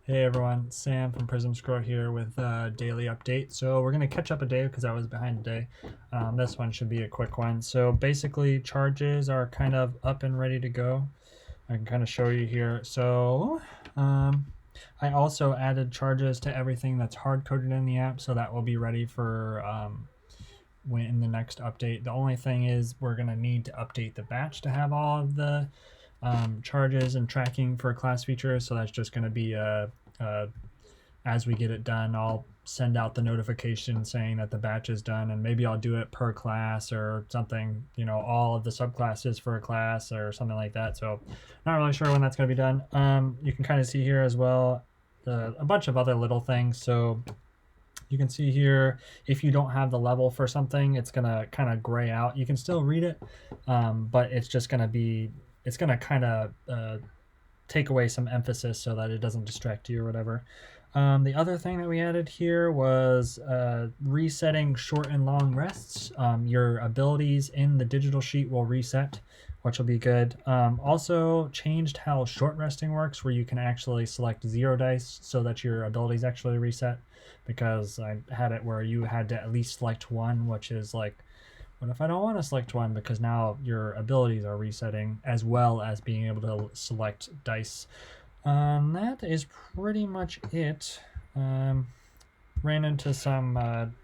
Hey everyone, Sam from PrismScroll here with a daily update. So we're going to catch up a day because I was behind a day. This one should be a quick one. So basically charges are kind of up and ready to go. I can kind of show you here. So I also added charges to everything that's hard-coded in the app, so that will be ready for when in the next update. The only thing is we're going to need to update the batch to have all of the charges and tracking for class features. So that's just going to be as we get it done, I'll send out the notification saying that the batch is done, and maybe I'll do it per class or something, you know, all of the subclasses for a class or something like that. So not really sure when that's going to be done. You can kind of see here as well a bunch of other little things. So you can see here, if you don't have the level for something, it's going to kind of gray out. You can still read it, but it's just going to be, it's going to kind of take away some emphasis so that it doesn't distract you or whatever. The other thing that we added here was resetting short and long rests. Your abilities in the digital sheet will reset, which will be good. Also changed how short resting works, where you can actually select 0 dice so that your abilities actually reset, because I had it where you had to at least select one, which is like, what if I don't want to select one? Because now your abilities are resetting as well as being able to select dice. That is pretty much it. Ran into some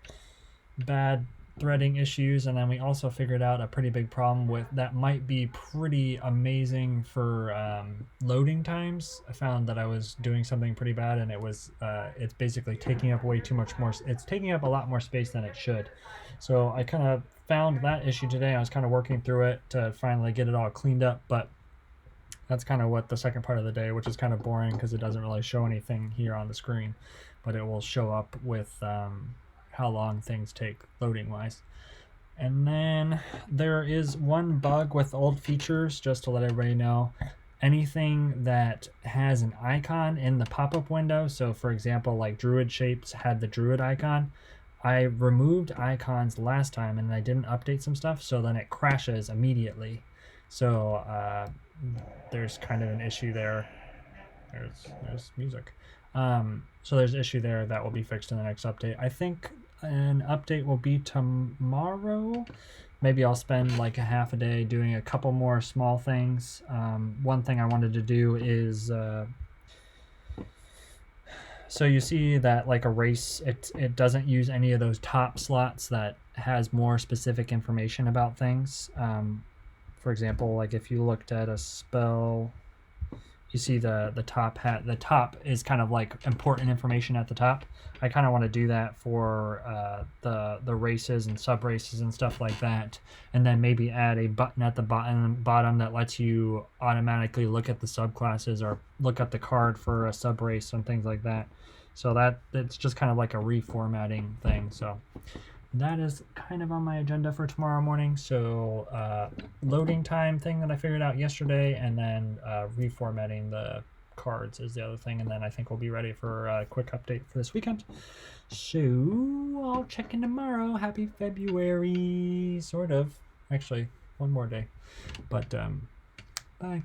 bad threading issues, and then we also figured out a pretty big problem with that might be pretty amazing for loading times. I found that I was doing something pretty bad, and it was it's basically taking up way too much more. It's taking up a lot more space than it should. So I kind of found that issue today. I was kind of working through it to finally get it all cleaned up, but that's kind of what the second part of the day, which is kind of boring because it doesn't really show anything here on the screen, but it will show up with how long things take loading wise. And then there is one bug with old features, just to let everybody know. Anything that has an icon in the pop-up window, so for example, like Druid Shapes had the Druid icon, I removed icons last time and I didn't update some stuff, so then it crashes immediately. So there's kind of an issue there. There's music. So there's an issue there that will be fixed in the next update. I think an update will be tomorrow. Maybe I'll spend like a half a day doing a couple more small things. One thing I wanted to do is so you see that like erase, it doesn't use any of those top slots that has more specific information about things. For example, like if you looked at a spell, you see the top hat. The top is kind of like important information at the top. I kind of want to do that for the races and sub races and stuff like that, and then maybe add a button at the bottom that lets you automatically look at the subclasses or look up the card for a sub race and things like that. So it's just kind of like a reformatting thing. So that is kind of on my agenda for tomorrow morning. So loading time thing that I figured out yesterday, and then reformatting the cards is the other thing, and then I think we'll be ready for a quick update for this weekend. So I'll check in tomorrow. Happy February, sort of. Actually, one more day. But bye.